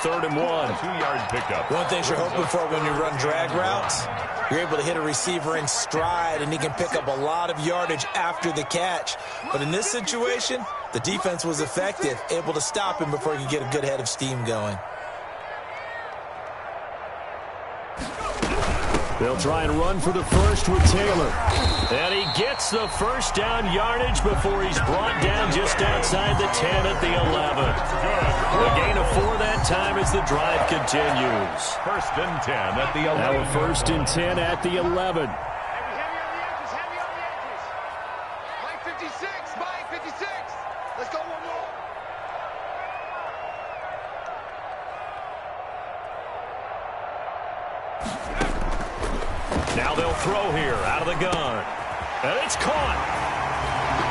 3rd and 1. 2-yard pickup. One thing you're hoping for when you run drag routes, you're able to hit a receiver in stride, and he can pick up a lot of yardage after the catch. But in this situation, the defense was effective, able to stop him before he could get a good head of steam going. They'll try and run for the first with Taylor. And he gets the first down yardage before he's brought down just outside the 10 at the 11. A gain of 4 that time as the drive continues. 1st and 10 at the 11. Now a 1st and 10 at the 11. Heavy on the edges. Mike 56. Let's go one more. Now they'll throw here out of the gun. And it's caught.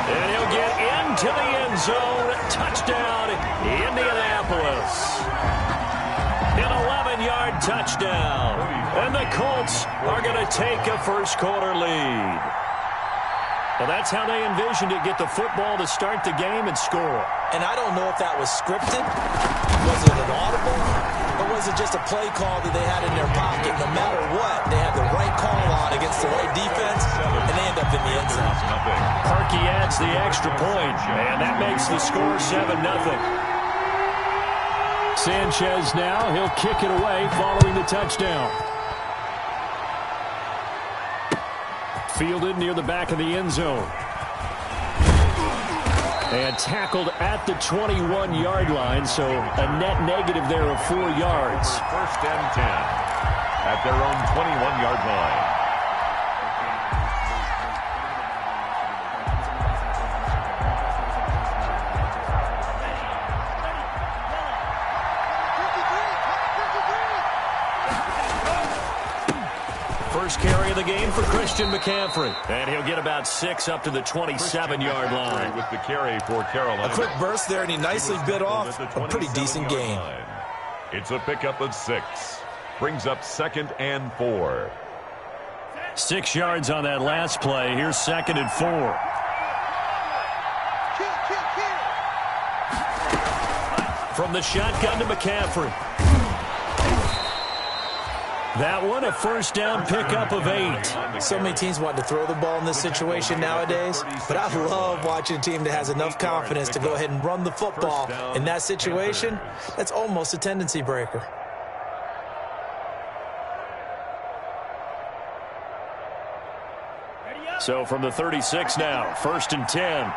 And he'll get into the end zone. Touchdown, Indianapolis. An 11-yard touchdown. And the Colts are going to take a first-quarter lead. Well, that's how they envisioned it. Get the football to start the game and score. And I don't know if that was scripted. Was it an audible? Or was it just a play call that they had in their pocket? No matter what, they had the right call on against the right defense, and they end up in the end zone. Parkey adds the extra point, and that makes the score 7-0. Sanchez now, he'll kick it away following the touchdown. Fielded near the back of the end zone. And tackled at the 21-yard line, so a net negative there of 4 yards. 1st and 10 at their own 21-yard line. First carry of the game for Christian McCaffrey. And he'll get about 6 up to the 27-yard line. With the carry for Carolina. A quick burst there, and he nicely bit off a pretty decent game. It's a pickup of 6. Brings up 2nd and 4. 6 yards on that last play. Here's 2nd and 4. From the shotgun to McCaffrey. That one, a first down pickup of 8. So many teams want to throw the ball in this situation nowadays, but I love watching a team that has enough confidence to go ahead and run the football. In that situation, that's almost a tendency breaker. So from the 36 now, 1st and 10.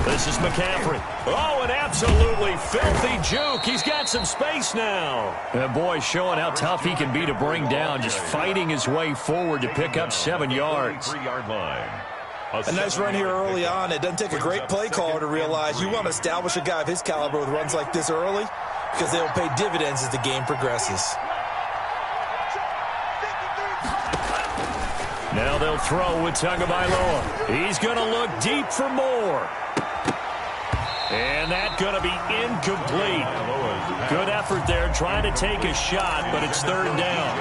This is McCaffrey. Oh, an absolutely filthy juke. He's got some space now. And boy, showing how tough he can be to bring down, just fighting his way forward to pick up 7 yards. 3-yard line. A nice run here early on. It doesn't take a great play caller to realize you want to establish a guy of his caliber with runs like this early, because they'll pay dividends as the game progresses. Now they'll throw with Tagovailoa. He's going to look deep for more. And that's going to be incomplete. Good effort there trying to take a shot, but it's 3rd down.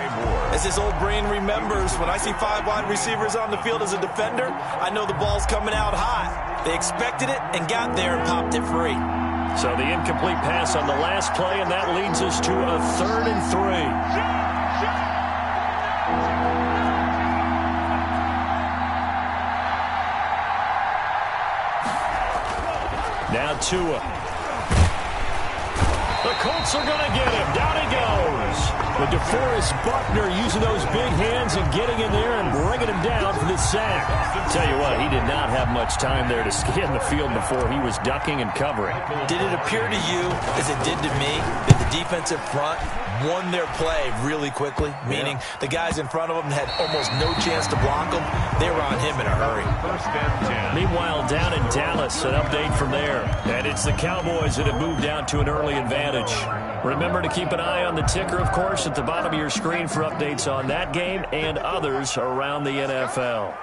As his old brain remembers, when I see 5 wide receivers on the field as a defender, I know the ball's coming out hot. They expected it and got there and popped it free. So the incomplete pass on the last play, and that leads us to a 3rd and 3. Now Tua. The Colts are going to get him. Down he goes. But DeForest Buckner using those big hands and getting in there and bringing him down for the sack. Tell you what, he did not have much time there to scan the field before he was ducking and covering. Did it appear to you, as it did to me, that the defensive front won their play really quickly? Meaning the guys in front of them had almost no chance to block them. They were on him in a hurry. 1st and 10. Meanwhile, down in Dallas, an update from there. And it's the Cowboys that have moved out to an early advantage. Remember to keep an eye on the ticker, of course, at the bottom of your screen for updates on that game and others around the NFL.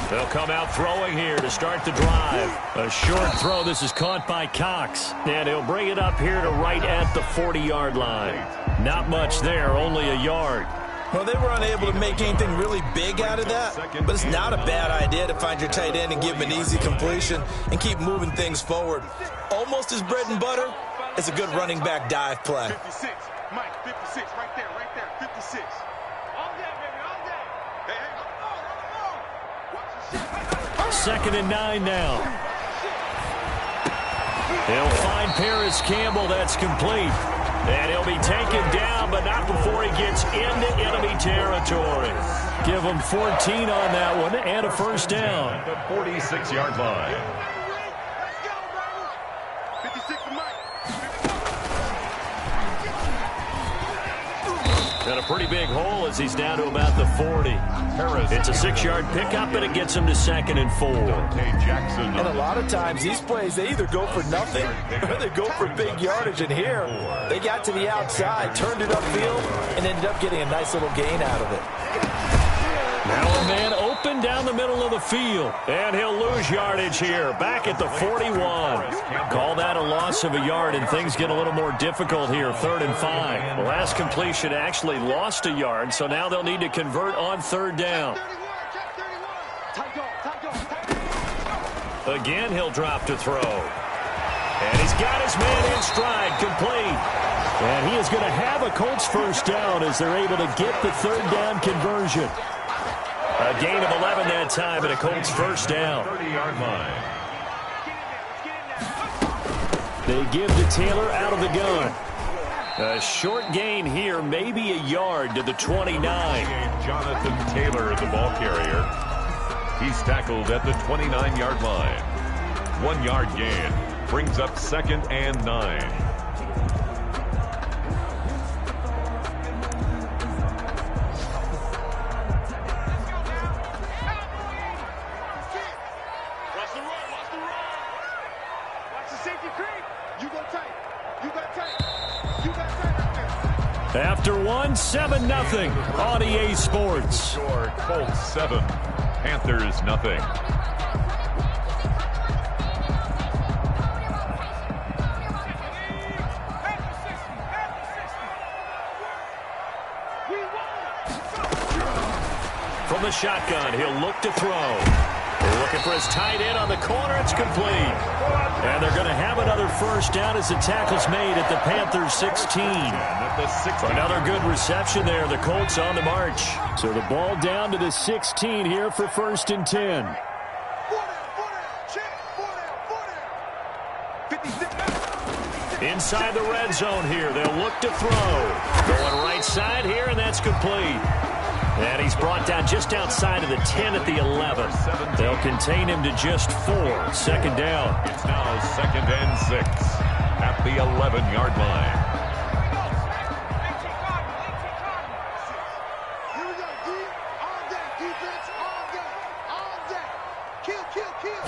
They'll come out throwing here to start the drive. A short throw. This is caught by Cox. And he'll bring it up here to right at the 40-yard line. Not much there, only a yard. Well, they were unable to make anything really big out of that, but it's not a bad idea to find your tight end and give him an easy completion and keep moving things forward. Almost his bread and butter. It's a good running back dive play. 56, Mike, 56, right there, 56. All day, baby, all day. Hey, watch the shit. 2nd and 9 now. He'll find Paris Campbell. That's complete. And he'll be taken down, but not before he gets into enemy territory. Give him 14 on that one and a first down. At the 46-yard line. Let's go, baby. 56 for Mike. Got a pretty big hole as he's down to about the 40. It's a 6-yard pickup, and it gets him to 2nd and 4. And a lot of times these plays, they either go for nothing or they go for big yardage. And here, they got to the outside, turned it upfield, and ended up getting a nice little gain out of it. Now a man open down the middle of the field, and he'll lose yardage here, back at the 41. Call that a loss of a yard, and things get a little more difficult here, 3rd and 5. The last completion actually lost a yard, so now they'll need to convert on 3rd down. Again, he'll drop to throw. And he's got his man in stride, complete. And he is going to have a Colts first down as they're able to get the 3rd down conversion. A gain of 11 that time, and a Colts first down. 30-yard line. They give to Taylor out of the gun. A short gain here, maybe a yard to the 29. Jonathan Taylor, the ball carrier. He's tackled at the 29-yard line. 1-yard gain brings up 2nd and 9. After one, 7-0 on EA Sports. Score, Colts 7, Panthers nothing. From the shotgun, he'll look to throw. They're looking for his tight end on the corner. It's complete. And they're going to have another first down as the tackle's made at the Panthers 16. Another good reception there. The Colts on the march. So the ball down to the 16 here for 1st and 10. Inside the red zone here. They'll look to throw. Going right side here, and that's complete. And he's brought down just outside of the 10 at the 11. They'll contain him to just 4. 2nd down. It's now 2nd and 6 at the 11-yard line. Here we go, D. All day, defense, all day, all day. Kill, kill, kill.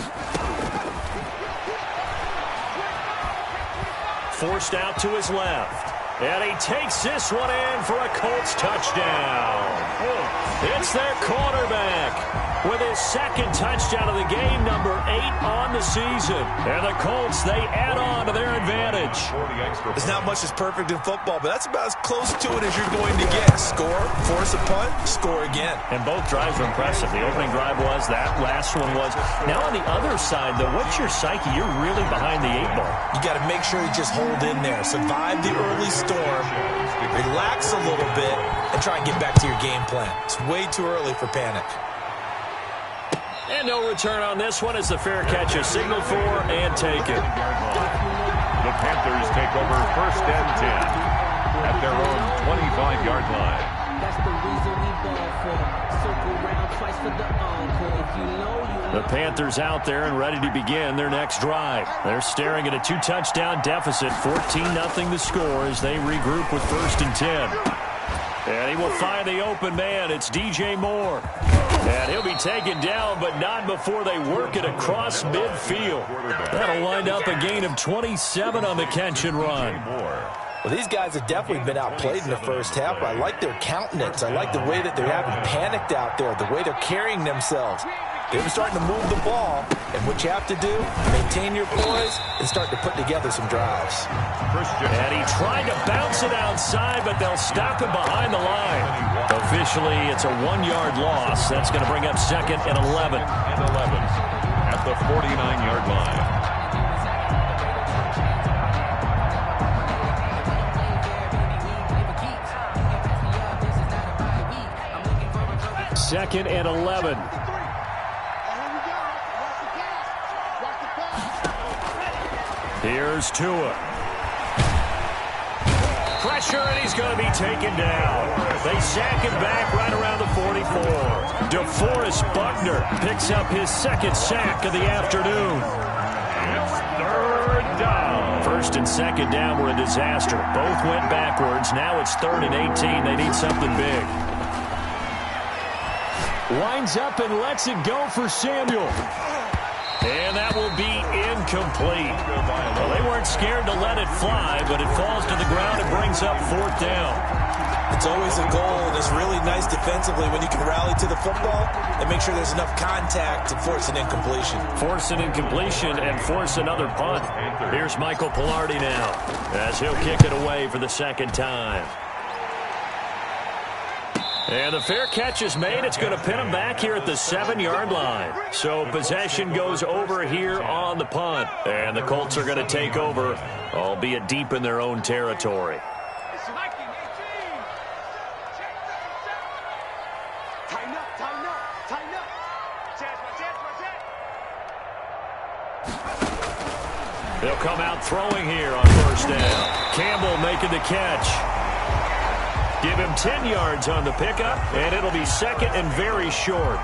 Forced out to his left. And he takes this one in for a Colts touchdown. It's their quarterback with his 2nd touchdown of the game, number 8 on the season. And the Colts, they add on to their advantage. There's not much that's perfect in football, but that's about as close to it as you're going to get. Score, force a punt, score again. And both drives were impressive. The opening drive was, that last one was. Now on the other side, though, what's your psyche? You're really behind the 8 ball. You got to make sure you just hold in there. Survive the early storm, relax a little bit, and try and get back to your game plan. It's way too early for panic. And no return on this one as the fair catch is signaled for and taken. The Panthers take over 1st and 10 at their own 25-yard line. That's the reason we ball for. Circle round twice for the encore. If you know, The Panthers out there and ready to begin their next drive. They're staring at a 2-touchdown deficit, 14-0 the score as they regroup with 1st and 10. And he will find the open man. It's DJ Moore. And he'll be taken down, but not before they work it across midfield. That'll wind up a gain of 27 on the catch and run. Well, these guys have definitely been outplayed in the first half, but I like their countenance. I like the way that they're having panicked out there, the way they're carrying themselves. They were starting to move the ball, and what you have to do, maintain your poise and start to put together some drives. And he tried to bounce it outside, but they'll stop him behind the line. Officially, it's a 1-yard loss. That's going to bring up 2nd and 11. And 11 at the 49-yard line. 2nd and 11. Here's Tua. Pressure, and he's going to be taken down. They sack him back right around the 44. DeForest Buckner picks up his 2nd sack of the afternoon. It's 3rd down. 1st and 2nd down were a disaster. Both went backwards. Now it's 3rd and 18. They need something big. Winds up and lets it go for Samuel. And that will be incomplete. Well, they weren't scared to let it fly, but it falls to the ground and brings up 4th down. It's always a goal, and it's really nice defensively when you can rally to the football and make sure there's enough contact to force an incompletion. Force an incompletion and force another punt. Here's Michael Pilardi now as he'll kick it away for the 2nd time. And the fair catch is made. It's going to pin him back here at the 7-yard line. So possession goes over here on the punt. And the Colts are going to take over, albeit deep in their own territory. They'll come out throwing here on 1st down. Campbell making the catch. Give him 10 yards on the pickup, and it'll be 2nd and very short.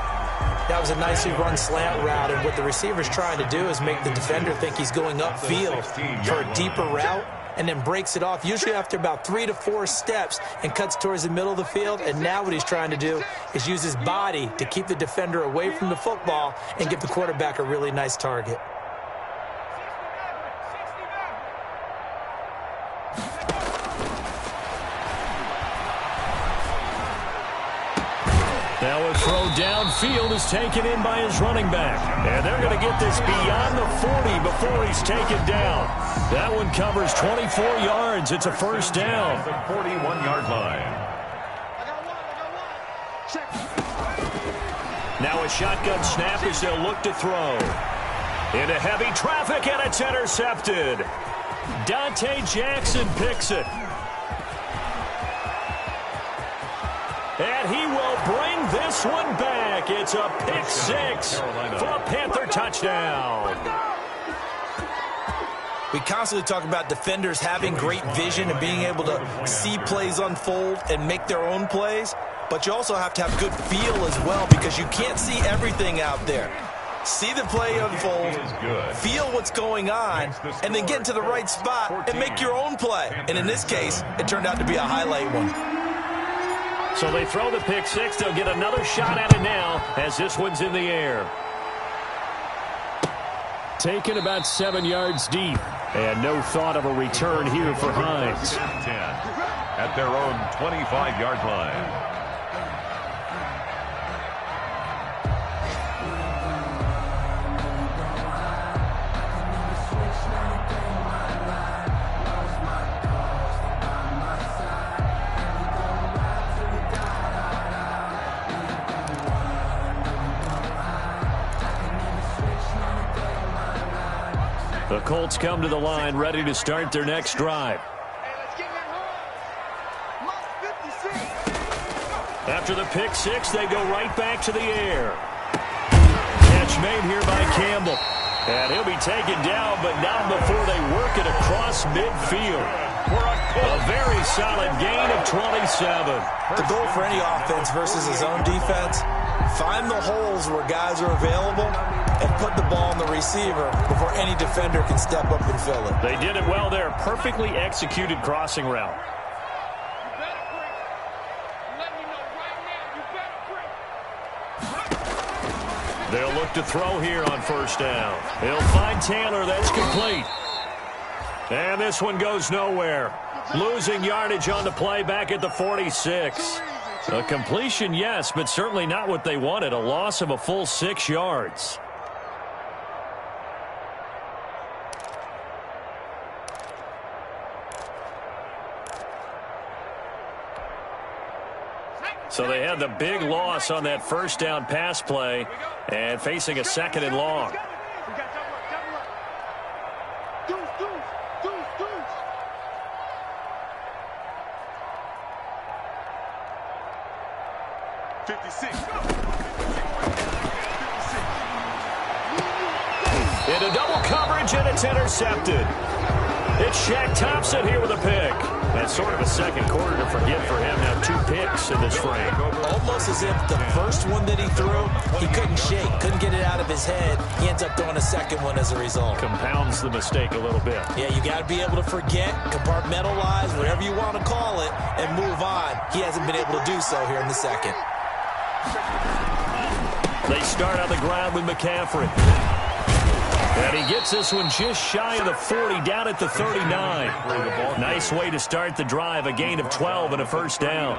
That was a nicely run slant route, and what the receiver's trying to do is make the defender think he's going upfield for a deeper route, and then breaks it off, usually after about 3 to 4 steps, and cuts towards the middle of the field. And now what he's trying to do is use his body to keep the defender away from the football and give the quarterback a really nice target. Now a throw downfield is taken in by his running back. And they're going to get this beyond the 40 before he's taken down. That one covers 24 yards. It's a 1st down. The 41-yard line. Now a shotgun snap as they'll look to throw. Into heavy traffic, and it's intercepted. Dante Jackson picks it. And he will bring this one back. It's a pick 6 for a Panther touchdown. We constantly talk about defenders having great vision and being able to see plays unfold and make their own plays. But you also have to have good feel as well, because you can't see everything out there. See the play unfold, feel what's going on, and then get to the right spot and make your own play. And in this case, it turned out to be a highlight one. So they throw the pick 6. They'll get another shot at it now as this one's in the air. Taken about 7 yards deep. And no thought of a return here for Hines. 10 at their own 25-yard line. The Colts come to the line ready to start their next drive. After the pick 6, they go right back to the air. Catch made here by Campbell. And he'll be taken down, but not before they work it across midfield. A very solid gain of 27. The goal for any offense versus his own defense, find the holes where guys are available and put the ball on the receiver before any defender can step up and fill it. They did it well there. Perfectly executed crossing route. They'll look to throw here on 1st down. They'll find Taylor. That's complete. And this one goes nowhere. Losing yardage on the play back at the 46. A completion, yes, but certainly not what they wanted. A loss of a full 6 yards. So they had the big loss on that first down pass play and facing a 2nd and long. Into double coverage, and it's intercepted. It's Shaq Thompson here with a pick. That's sort of a second quarter to forget for him. Now 2 picks in this frame. Almost as if the first one that he threw, he couldn't shake, couldn't get it out of his head. He ends up throwing a second one as a result. Compounds the mistake a little bit. Yeah, you got to be able to forget, compartmentalize, whatever you want to call it, and move on. He hasn't been able to do so here in the second. They start on the ground with McCaffrey. And he gets this one just shy of the 40, down at the 39. Nice way to start the drive, a gain of 12 and a first down.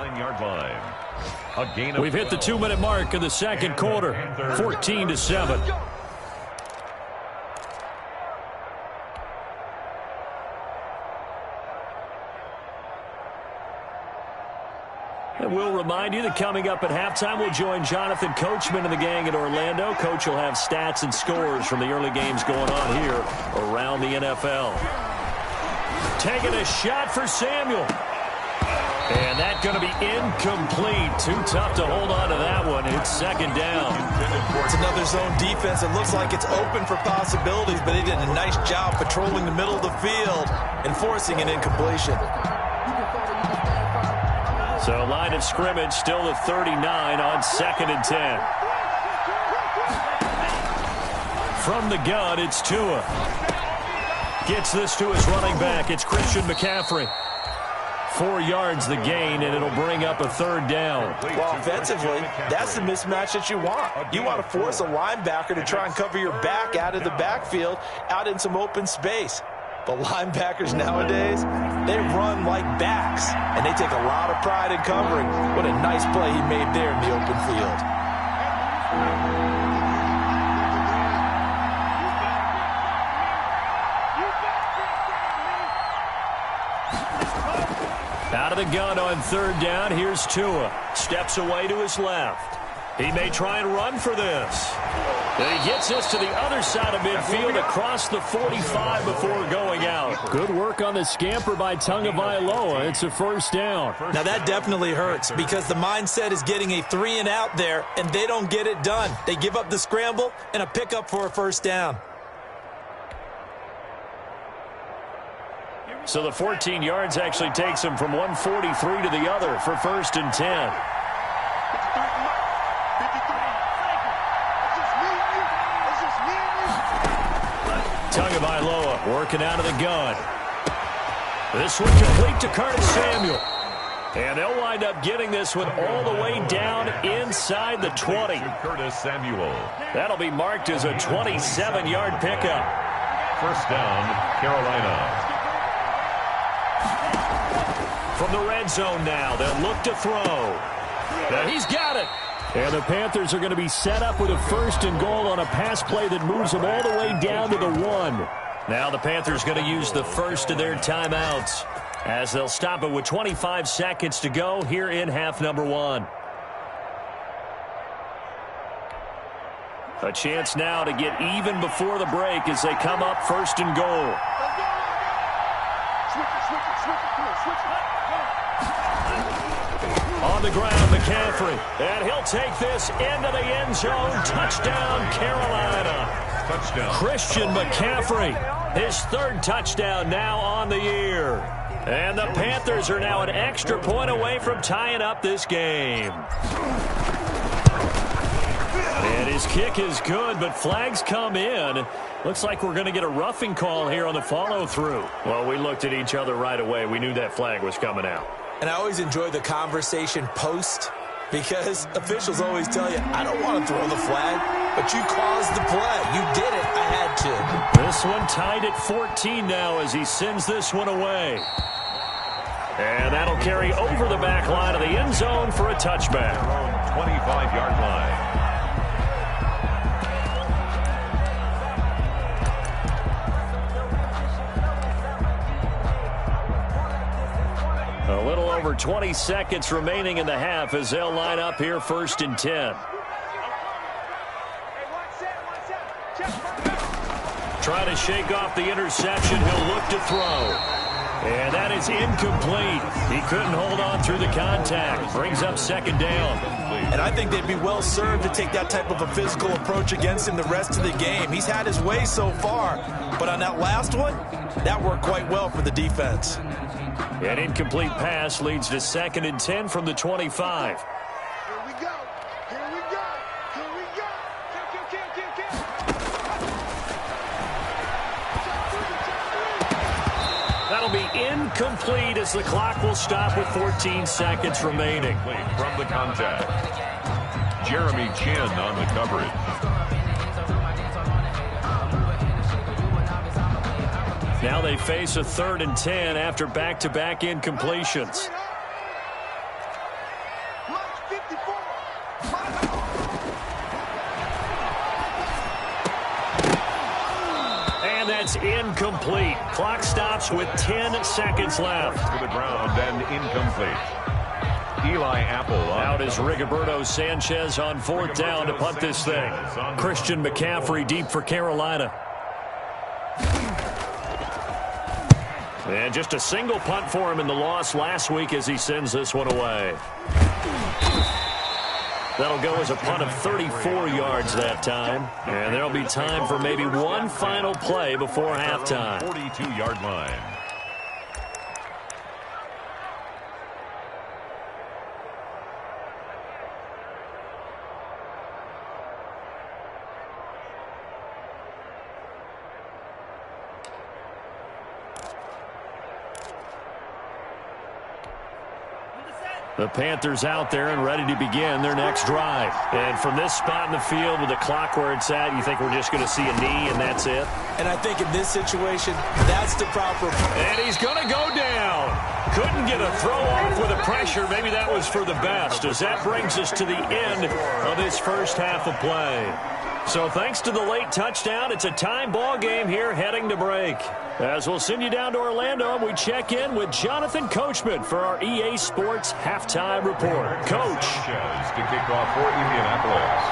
We've hit the 2-minute mark of the second quarter, 14-7. And we'll remind you that coming up at halftime, we'll join Jonathan Coachman and the gang in Orlando. Coach will have stats and scores from the early games going on here around the NFL. Taking a shot for Samuel. And that's going to be incomplete. Too tough to hold on to that one. It's 2nd down. It's another zone defense. It looks like it's open for possibilities, but they did a nice job patrolling the middle of the field and forcing an incompletion. So line of scrimmage still at 39 on 2nd and 10. From the gun, it's Tua. Gets this to his running back. It's Christian McCaffrey. 4 yards the gain, and it'll bring up a 3rd down. Well, offensively, that's the mismatch that you want. You want to force a linebacker to try and cover your back out of the backfield, out in some open space. But linebackers nowadays, they run like backs, and they take a lot of pride in covering. What a nice play he made there in the open field. Out of the gun on 3rd down, here's Tua. Steps away to his left. He may try and run for this. And he gets this to the other side of midfield across the 45 before going out. Good work on the scamper by Tagovailoa. It's a first down. Now that definitely hurts because the mindset is getting a 3-and-out there, and they don't get it done. They give up the scramble and a pickup for a first down. So the 14 yards actually takes him from 143 to the other for 1st and 10. Tagovailoa working out of the gun. This one complete to Curtis Samuel. And they'll wind up getting this one all the way down inside the 20. Curtis Samuel. That'll be marked as a 27-yard pickup. First down, Carolina. From the red zone now, they'll look to throw. Now he's got it. And the Panthers are going to be set up with a 1st and goal on a pass play that moves them all the way down to the 1. Now the Panthers going to use the first of their timeouts as they'll stop it with 25 seconds to go here in half number 1. A chance now to get even before the break as they come up 1st and goal. On the ground, McCaffrey. And he'll take this into the end zone. Touchdown, Carolina. Touchdown. Christian McCaffrey, his 3rd touchdown now on the year. And the Panthers are now an extra point away from tying up this game. And his kick is good, but flags come in. Looks like we're going to get a roughing call here on the follow-through. Well, we looked at each other right away. We knew that flag was coming out. And I always enjoy the conversation post because officials always tell you, I don't want to throw the flag, but you caused the play. You did it. I had to. This one tied at 14 now as he sends this one away. And that'll carry over the back line of the end zone for a touchback. Their own 25-yard line. A little over 20 seconds remaining in the half as they'll line up here 1st and 10. Trying to shake off the interception. He'll look to throw. And that is incomplete. He couldn't hold on through the contact. Brings up 2nd down. And I think they'd be well served to take that type of a physical approach against him the rest of the game. He's had his way so far. But on that last one, that worked quite well for the defense. An incomplete pass leads to 2nd and 10 from the 25. Here we go. Here we go. Here we go. Kill. That'll be incomplete as the clock will stop with 14 seconds remaining. From the contact. Jeremy Chin on the coverage. Now they face a 3rd and 10 after back-to-back incompletions. And that's incomplete. Clock stops with 10 seconds left. To the ground and incomplete. Eli Apple out is Rigoberto Sanchez on 4th down to punt this thing. Christian McCaffrey deep for Carolina. And just a single punt for him in the loss last week as he sends this one away. That'll go as a punt of 34 yards that time. And there'll be time for maybe one final play before halftime. 42-yard line. The Panthers out there and ready to begin their next drive. And from this spot in the field with the clock where it's at, you think we're just going to see a knee and that's it? And I think in this situation, that's the proper... And he's going to go down. Couldn't get a throw off with the pressure. Maybe that was for the best, as that brings us to the end of this first half of play. So thanks to the late touchdown, it's a time ball game here heading to break. As we'll send you down to Orlando, we check in with Jonathan Coachman for our EA Sports Halftime Report. Coach. To kick off for Indianapolis.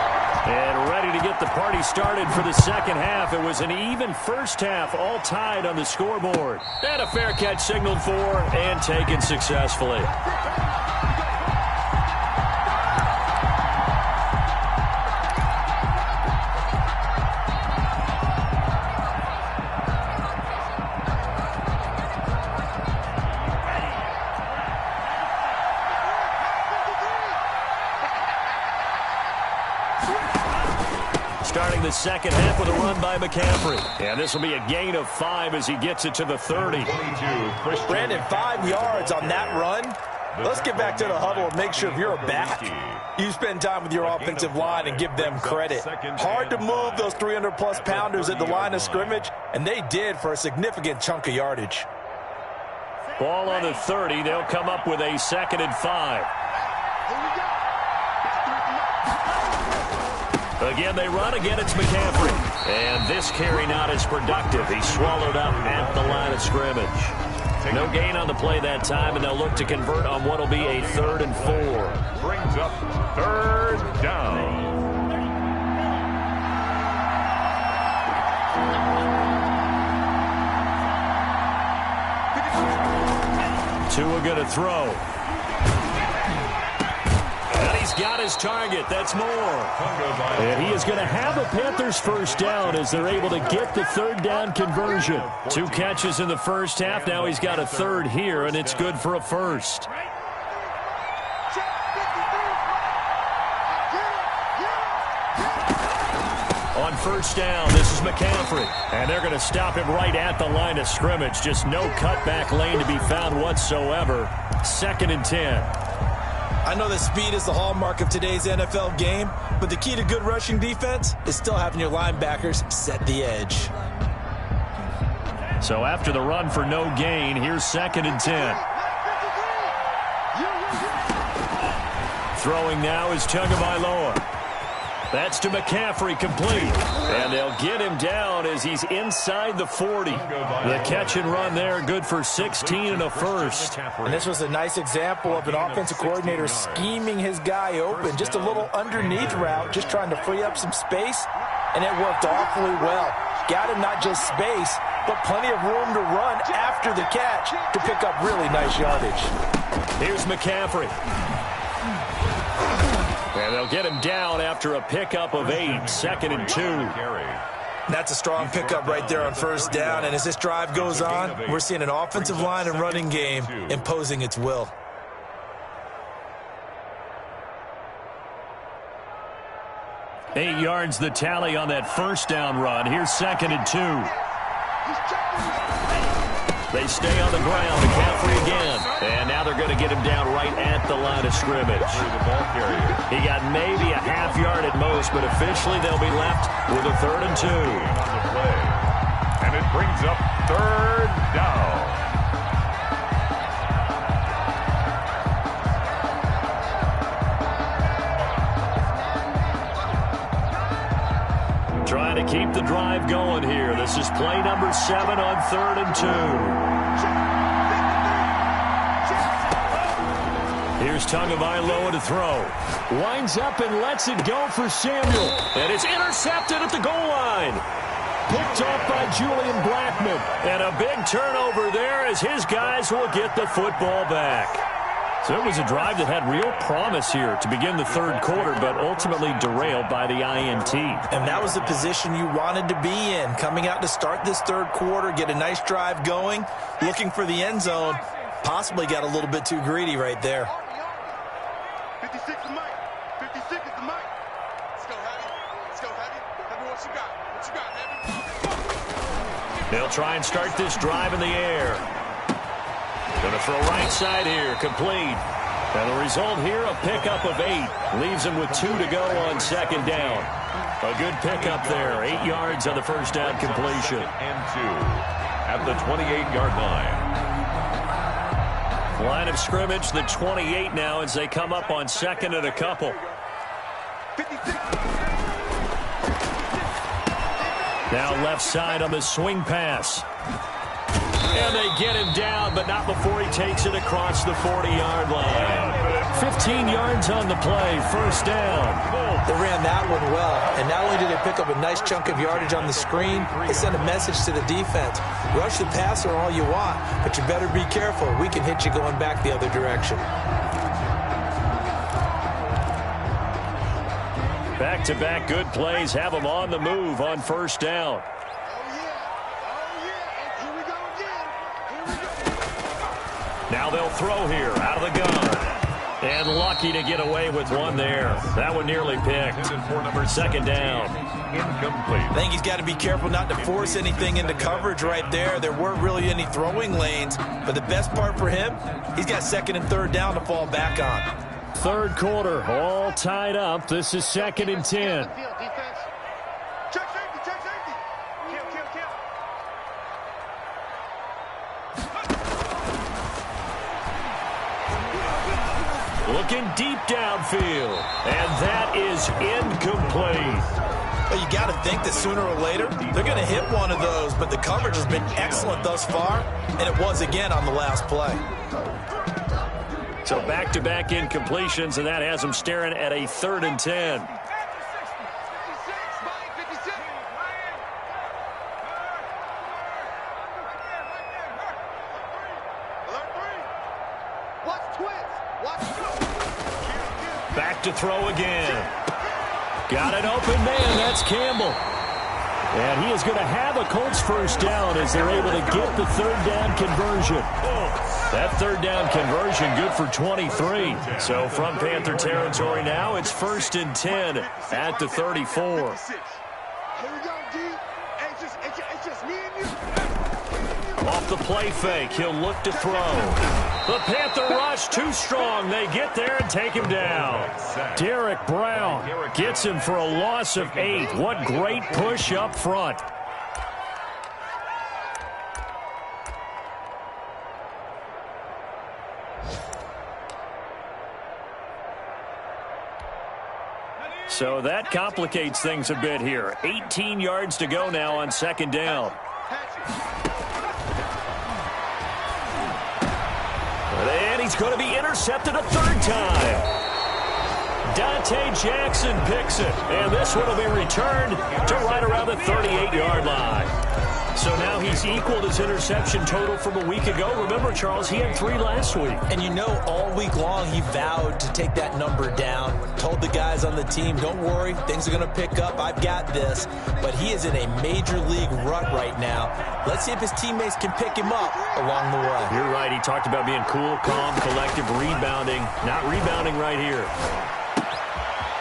And ready to get the party started for the second half. It was an even first half, all tied on the scoreboard. And a fair catch signaled for and taken successfully. Starting the second half with a run by McCaffrey. And this will be a gain of 5 as he gets it to the 30. Brandon, 5 yards on that run. Let's get back to the huddle and make sure if you're a back, you spend time with your offensive line and give them credit. Hard to move those 300-plus pounders at the line of scrimmage, and they did for a significant chunk of yardage. Ball on the 30. They'll come up with a 2nd and 5. Again, they run. Again, it's McCaffrey. And this carry not as productive. He's swallowed up at the line of scrimmage. No gain on the play that time, and they'll look to convert on what will be a 3rd and 4. Brings up 3rd down. Tua going to throw. He's got his target. That's more. And he is going to have a Panthers first down as they're able to get the 3rd down conversion. 2 catches in the first half. Now he's got a 3rd here, and it's good for a first. On first down, this is McCaffrey. And they're going to stop him right at the line of scrimmage. Just no cutback lane to be found whatsoever. 2nd and 10. I know that speed is the hallmark of today's NFL game, but the key to good rushing defense is still having your linebackers set the edge. So after the run for no gain, here's 2nd and 10. Throwing now is Tagovailoa. That's to McCaffrey, complete. And they'll get him down as he's inside the 40. The catch and run there, good for 16 and a first. And this was a nice example of an offensive coordinator scheming his guy open. Just a little underneath route, just trying to free up some space. And it worked awfully well. Got him not just space, but plenty of room to run after the catch to pick up really nice yardage. Here's McCaffrey. And they'll get him down after a pickup of 8, 2nd and 2. That's a strong pickup right there on first down. And as this drive goes on, we're seeing an offensive line and running game imposing its will. Eight yards the tally on that first down run. Here's 2nd and 2. They stay on the ground. McCaffrey again. And now they're going to get him down right at the line of scrimmage. He got maybe a half yard at most, but officially they'll be left with a 3rd and 2. And it brings up 3rd down. Trying to keep the drive going here. This is play number 7 on 3rd and 2. Here's Tagovailoa to throw. Winds up and lets it go for Samuel. And it's intercepted at the goal line. Picked off by Julian Blackmon. And a big turnover there as his guys will get the football back. So it was a drive that had real promise here to begin the 3rd quarter, but ultimately derailed by the INT. And that was the position you wanted to be in. Coming out to start this 3rd quarter, get a nice drive going, looking for the end zone. Possibly got a little bit too greedy right there. 56 is Mike. 56 is the Mike. Let's go, Heavy. Let's go, Heavy. Heavy, what you got? What you got, Heavy? They'll try and start this drive in the air. Going to throw right side here, complete. And the result here, a pickup of 8. Leaves him with 2 to go on 2nd down. A good pickup there, 8 yards on the first down completion. And 2 at the 28-yard line. Line of scrimmage, the 28 now as they come up on 2nd and a couple. 56. Now left side on the swing pass. And they get him down, but not before he takes it across the 40-yard line. 15 yards on the play, first down. They ran that one well, and not only did they pick up a nice chunk of yardage on the screen, they sent a message to the defense. Rush the passer all you want, but you better be careful. We can hit you going back the other direction. Back-to-back good plays have them on the move on first down. Now they'll throw here out of the gun. And lucky to get away with one there. That one nearly picked. 2nd down. Incomplete. I think he's got to be careful not to force anything into coverage right there. There weren't really any throwing lanes. But the best part for him, he's got 2nd and 3rd down to fall back on. 3rd quarter, all tied up. This is 2nd and 10. Check safety, check safety. Kill. Looking deep downfield. And that is incomplete. Well, you got to think that sooner or later, they're going to hit one of those. But the coverage has been excellent thus far. And it was again on the last play. So back-to-back incompletions, and that has them staring at a 3rd and 10. Back to throw again. Got an open man. That's Campbell. And he is going to have a Colts first down as they're able to get the 3rd down conversion. That 3rd down conversion good for 23. So from Panther territory now, it's 1st and 10 at the 34. Here we go, G. It's just me and you. Off the play fake, he'll look to throw. The Panther rush too strong. They get there and take him down. Derek Brown gets him for a loss of 8. What great push up front. So that complicates things a bit here. 18 yards to go now on second down. And he's going to be intercepted a third time. Dante Jackson picks it, and this one will be returned to right around the 38-yard line. So now he's equaled his interception total from a week ago. Remember, Charles, he had 3 last week. And you know, all week long he vowed to take that number down, told the guys on the team, don't worry, things are going to pick up, I've got this. But he is in a major league rut right now. Let's see if his teammates can pick him up along the way. You're right, he talked about being cool, calm, collective, rebounding. Not rebounding right here.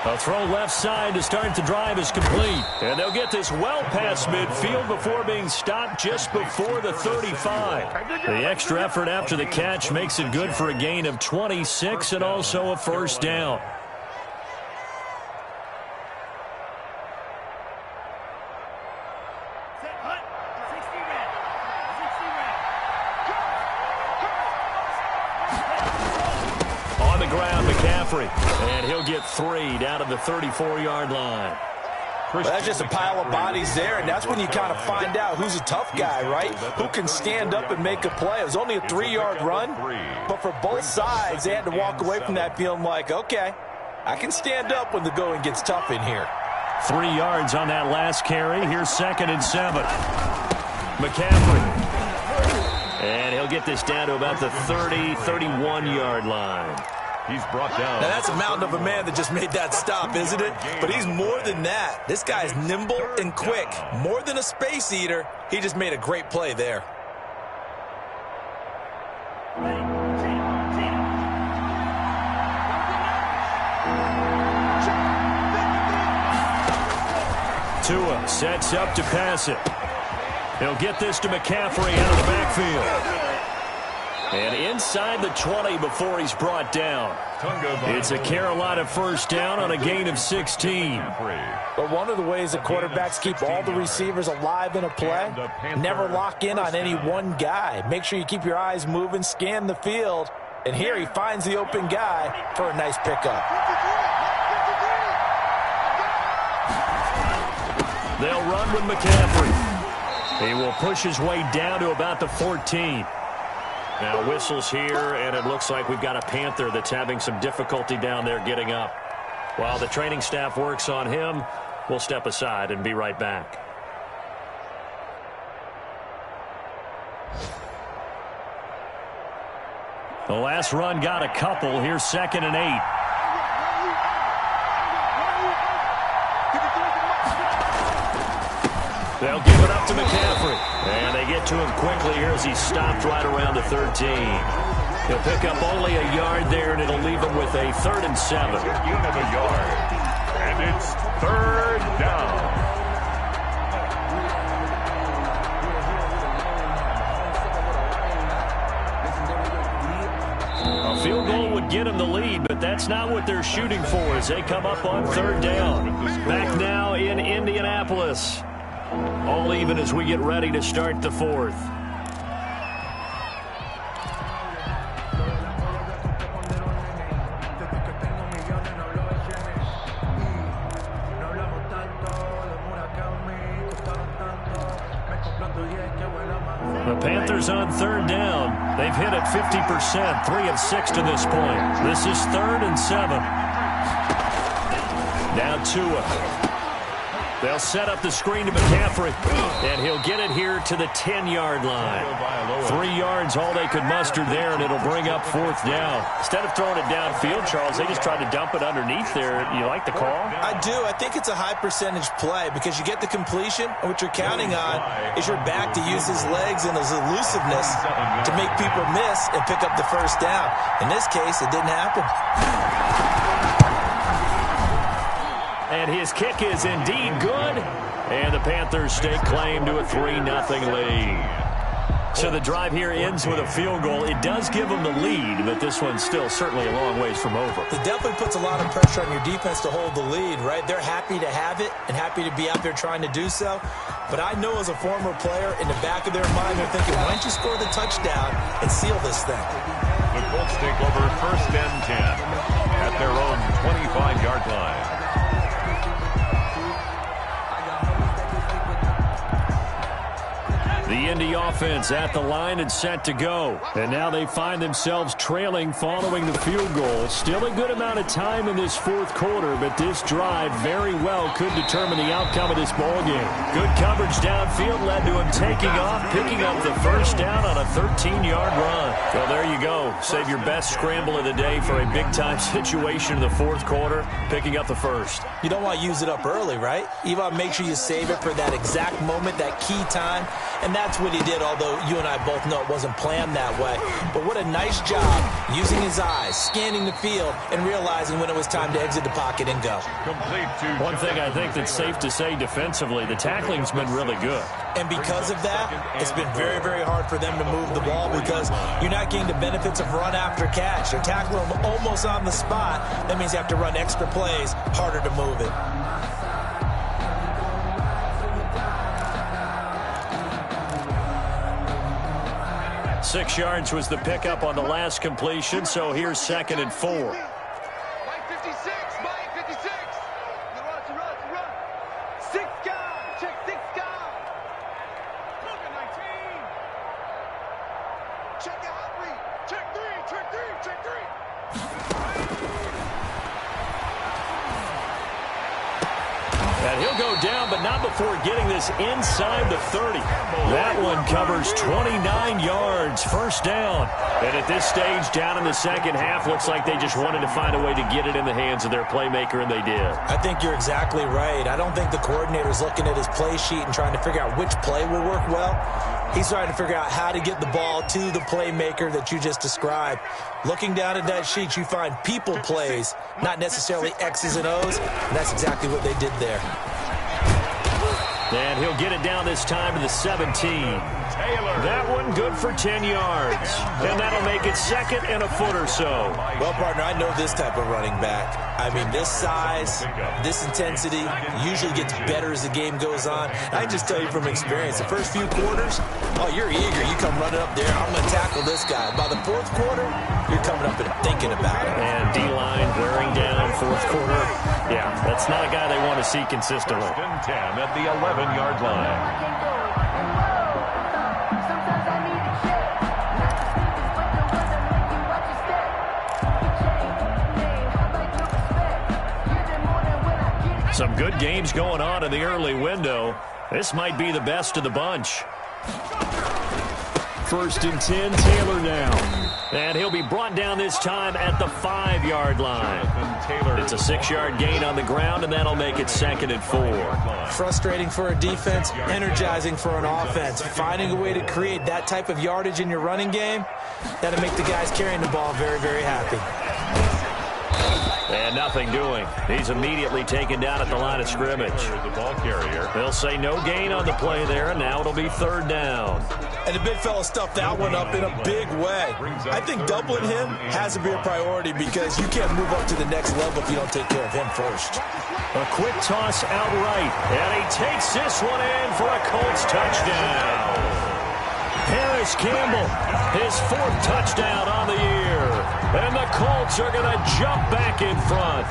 A throw left side to start the drive is complete. And they'll get this well past midfield before being stopped just before the 35. The extra effort after the catch makes it good for a gain of 26 and also a first down. On the ground, McCaffrey. And he'll get 3 down to the 34-yard line. Well, that's just a pile of bodies there, and that's when you kind of find out who's a tough guy, right? Who can stand up and make a play. It was only a 3-yard run, but for both sides, they had to walk away from that feeling like, okay, I can stand up when the going gets tough in here. 3 yards on that last carry. Here's 2nd and 7. McCaffrey. And he'll get this down to about the 31-yard line. He's brought down. Now, that's a mountain of a man that just made that stop, isn't it? But he's more than that. This guy's nimble and quick. More than a space eater, he just made a great play there. Tua sets up to pass it. He'll get this to McCaffrey out of the backfield. And inside the 20 before he's brought down. It's a Carolina first down on a gain of 16. But one of the ways that quarterbacks keep all the receivers alive in a play, never lock in on any one guy. Make sure you keep your eyes moving, scan the field. And here he finds the open guy for a nice pickup. They'll run with McCaffrey. He will push his way down to about the 14. Now whistles here, and it looks like we've got a Panther that's having some difficulty down there getting up. While the training staff works on him, we'll step aside and be right back. The last run got a couple. Here's 2nd and 8. They'll give it up to McCaffrey. And they get to him quickly here as he's stopped right around the 13. He'll pick up only a yard there, and it'll leave him with a 3rd and 7. Unit of a yard. And it's 3rd down. A field goal would get him the lead, but that's not what they're shooting for as they come up on 3rd down. Back now in Indianapolis. All even as we get ready to start the 4th. The Panthers on 3rd down. They've hit it 50%, 3 of 6 to this point. This is 3rd and 7. Now Tua. They'll set up the screen to McCaffrey, and he'll get it here to the 10-yard line. 3 yards, all they could muster there, and it'll bring up 4th down. Instead of throwing it downfield, Charles, they just tried to dump it underneath there. You like the call? I do. I think it's a high-percentage play because you get the completion, and what you're counting on is your back to use his legs and his elusiveness to make people miss and pick up the first down. In this case, it didn't happen. And his kick is indeed good. And the Panthers stake claim to a 3-0 lead. So the drive here ends with a field goal. It does give them the lead, but this one's still certainly a long ways from over. It definitely puts a lot of pressure on your defense to hold the lead, right? They're happy to have it and happy to be out there trying to do so. But I know as a former player, in the back of their mind, they're thinking, why don't you score the touchdown and seal this thing? The Colts take over 1st and 10 at their own 25-yard line. offense at the line and set to go. And now they find themselves trailing following the field goal. Still a good amount of time in this fourth quarter, but this drive very well could determine the outcome of this ballgame. Good coverage downfield led to him taking off, picking up the first down on a 13-yard run. Well, there you go. Save your best scramble of the day for a big-time situation in the fourth quarter, picking up the first. You don't want to use it up early, right? You want to make sure you save it for that exact moment, that key time, and that's what he did, although you and I both know it wasn't planned that way. But what a nice job using his eyes, scanning the field, and realizing when it was time to exit the pocket and go. One thing I think that's safe to say defensively, the tackling's been really good. And because of that, it's been very, very hard for them to move the ball because you're not getting the benefits of run after catch. They're tackling them almost on the spot. That means you have to run extra plays, harder to move it. Six yards was the pickup on the last completion, so here's 2nd and 4. Mike 56, Mike 56. Run. 6 guys, check 6 guys. Look at 19. Check the hot read. Check 3. And he'll go down, but not before getting this inside the 30. That one covers 29 yards, first down. And at this stage, down in the second half, looks like they just wanted to find a way to get it in the hands of their playmaker, and they did. I think you're exactly right. I don't think the coordinator's looking at his play sheet and trying to figure out which play will work well. He's trying to figure out how to get the ball to the playmaker that you just described. Looking down at that sheet, you find people plays, not necessarily X's and O's, and that's exactly what they did there. And he'll get it down this time to the 17. That one good for 10 yards. And that'll make it 2nd and a foot or so. Well, partner, I know this type of running back. I mean, this size, this intensity usually gets better as the game goes on. I can just tell you from experience, the first few quarters, oh, you're eager. You come running up there, I'm going to tackle this guy. By the fourth quarter, you're coming up and thinking about it. And D-line wearing down fourth quarter. Yeah, that's not a guy they want to see consistently. 1st and 10 at the 11-yard line. Some good games going on in the early window. This might be the best of the bunch. 1st and 10, Taylor now. And he'll be brought down this time at the 5-yard line. It's a 6-yard gain on the ground, and that'll make it 2nd and 4. Frustrating for a defense, energizing for an offense. Finding a way to create that type of yardage in your running game, that'll make the guys carrying the ball very, very happy. And nothing doing. He's immediately taken down at the line of scrimmage. The ball carrier. They'll say no gain on the play there, and now it'll be 3rd down. And the big fella stuffed that one up in a big way. I think doubling him has to be a priority because you can't move up to the next level if you don't take care of him first. A quick toss outright, and he takes this one in for a Colts touchdown. Harris Campbell, his 4th touchdown on the year. And the Colts are going to jump back in front.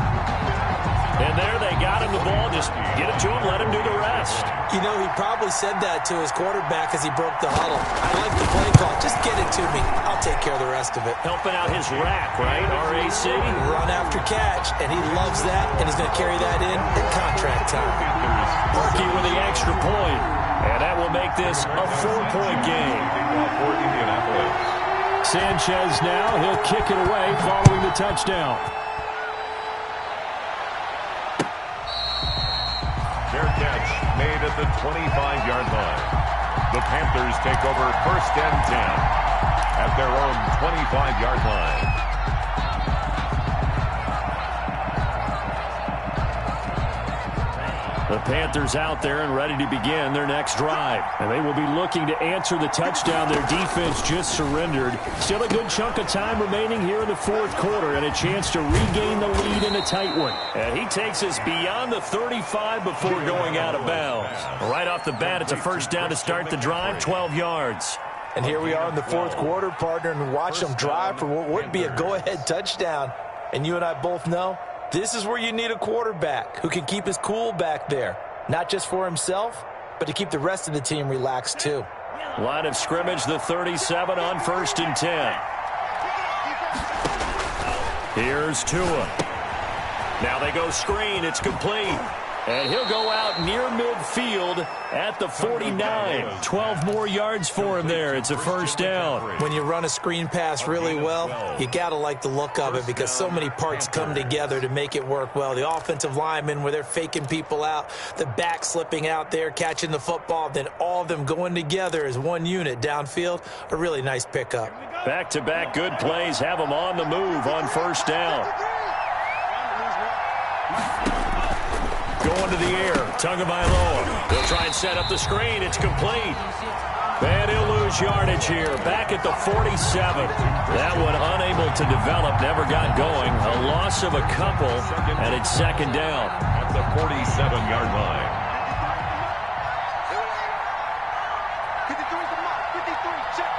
And there they got him the ball. Just get it to him, let him do the rest. You know, he probably said that to his quarterback as he broke the huddle. I like the play call. Just get it to me. I'll take care of the rest of it. Helping out his rack, right? RAC. Run after catch, and he loves that, and he's going to carry that in at contract time. Parkey with the extra point. And that will make this a 4-point game. For Indianapolis. Sanchez now, he'll kick it away following the touchdown. Fair catch made at the 25-yard line. The Panthers take over 1st and 10 at their own 25-yard line. The Panthers out there and ready to begin their next drive. And they will be looking to answer the touchdown their defense just surrendered. Still a good chunk of time remaining here in the fourth quarter and a chance to regain the lead in a tight one. And he takes us beyond the 35 before going out of bounds. Right off the bat, it's a first down to start the drive, 12 yards. And here we are in the fourth quarter, partner, and watch them drive for what would be a go-ahead touchdown. And you and I both know this is where you need a quarterback who can keep his cool back there, not just for himself, but to keep the rest of the team relaxed too. Line of scrimmage, the 37 on 1st and 10. Here's Tua. Now they go screen. It's complete. And he'll go out near midfield at the 49. 12 more yards for him there. It's a first down. When you run a screen pass really well, you got to like the look of it because so many parts come together to make it work well. The offensive linemen where they're faking people out, the back slipping out there, catching the football, then all of them going together as one unit downfield. A really nice pickup. Back-to-back good plays have them on the move on first down. Going to the air, Tagovailoa. He'll try and set up the screen. It's complete. And he'll lose yardage here. Back at the 47. That one unable to develop, never got going. A loss of a couple, and it's second down. At the 47-yard line. 53's the mark. 53. Check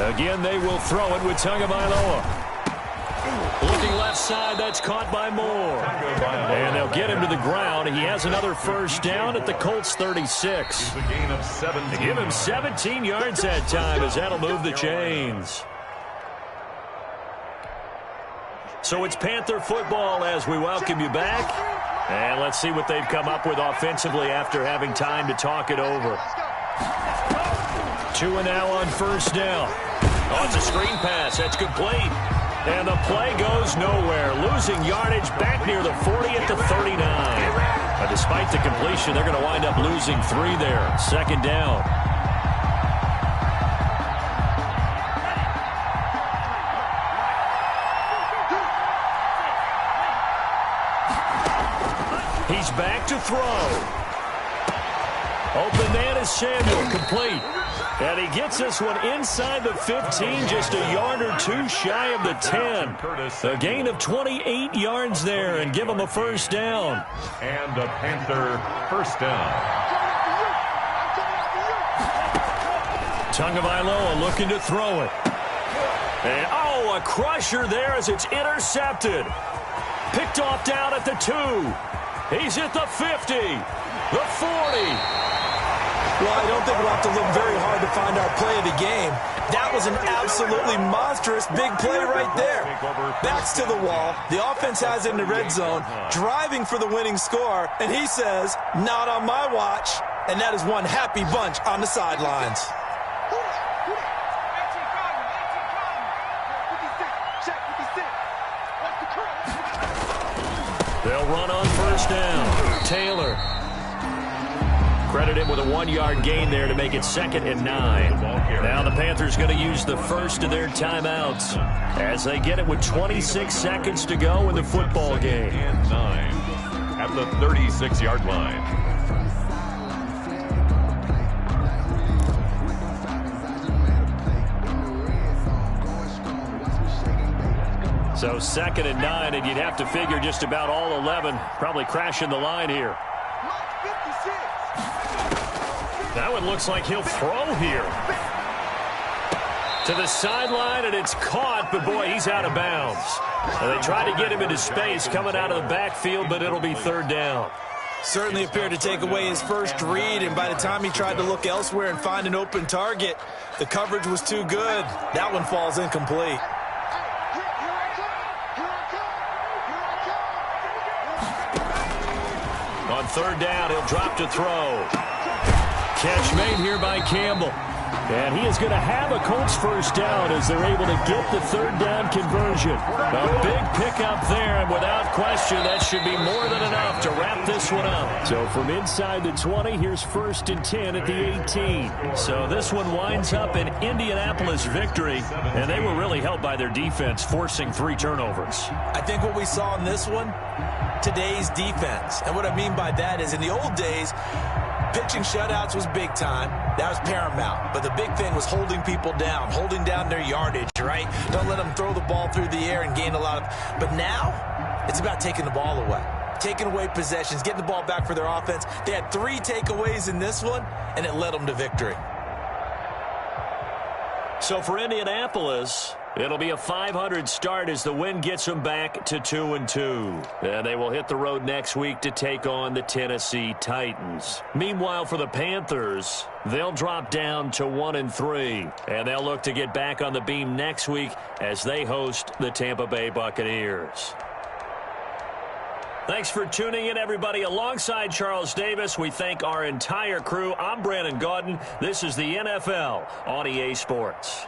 53. Again, they will throw it with Tagovailoa. Looking left side, that's caught by Moore. And they'll get him to the ground. He has another first down at the Colts 36. A gain of 17. They give him 17 yards that time as that'll move the chains. So it's Panther football as we welcome you back. And let's see what they've come up with offensively after having time to talk it over. Tua now on first down. Oh, it's a screen pass. That's complete. And the play goes nowhere. Losing yardage back near the 40 at the 39. But despite the completion, they're going to wind up losing 3 there. Second down. He's back to throw. Open man is Samuel, complete. And he gets this one inside the 15, just a yard or two shy of the 10. A gain of 28 yards there and give him a first down. And a Panther first down. Tagovailoa looking to throw it. And, oh, a crusher there as it's intercepted. Picked off down at the 2. He's at the 50, the 40. Well, I don't think we'll have to look very hard to find our play of the game. That was an absolutely monstrous big play right there. Backs to the wall. The offense has it in the red zone, driving for the winning score, and he says, not on my watch. And that is one happy bunch on the sidelines. They'll run on first down. Taylor. Credit him with a 1-yard gain there to make it 2nd and 9. Now the Panthers going to use the first of their timeouts as they get it with 26 seconds to go in the football game. 2nd and 9 at the 36-yard line. So 2nd and 9, and you'd have to figure just about all 11 probably crashing the line here. That one looks like he'll throw here. To the sideline, and it's caught, but boy, he's out of bounds. And they try to get him into space coming out of the backfield, but it'll be 3rd down. Certainly appeared to take away his first read, and by the time he tried to look elsewhere and find an open target, the coverage was too good. That one falls incomplete. On 3rd down, he'll drop to throw. Catch made here by Campbell. And he is going to have a Colts first down as they're able to get the 3rd down conversion. A big pickup there, and without question, that should be more than enough to wrap this one up. So from inside the 20, here's 1st and 10 at the 18. So this one winds up an Indianapolis victory, and they were really helped by their defense, forcing 3 turnovers. I think what we saw in this one, today's defense. And what I mean by that is in the old days, pitching shutouts was big time. That was paramount. But the big thing was holding people down, holding down their yardage, right? Don't let them throw the ball through the air and gain a lot of... But now, it's about taking the ball away. Taking away possessions, getting the ball back for their offense. They had 3 takeaways in this one, and it led them to victory. So for Indianapolis, It'll be a .500 start as the win gets them back to 2-2. And they will hit the road next week to take on the Tennessee Titans. Meanwhile, for the Panthers, they'll drop down to 1-3. And they'll look to get back on the beam next week as they host the Tampa Bay Buccaneers. Thanks for tuning in, everybody. Alongside Charles Davis, we thank our entire crew. I'm Brandon Gaudin. This is the NFL on EA Sports.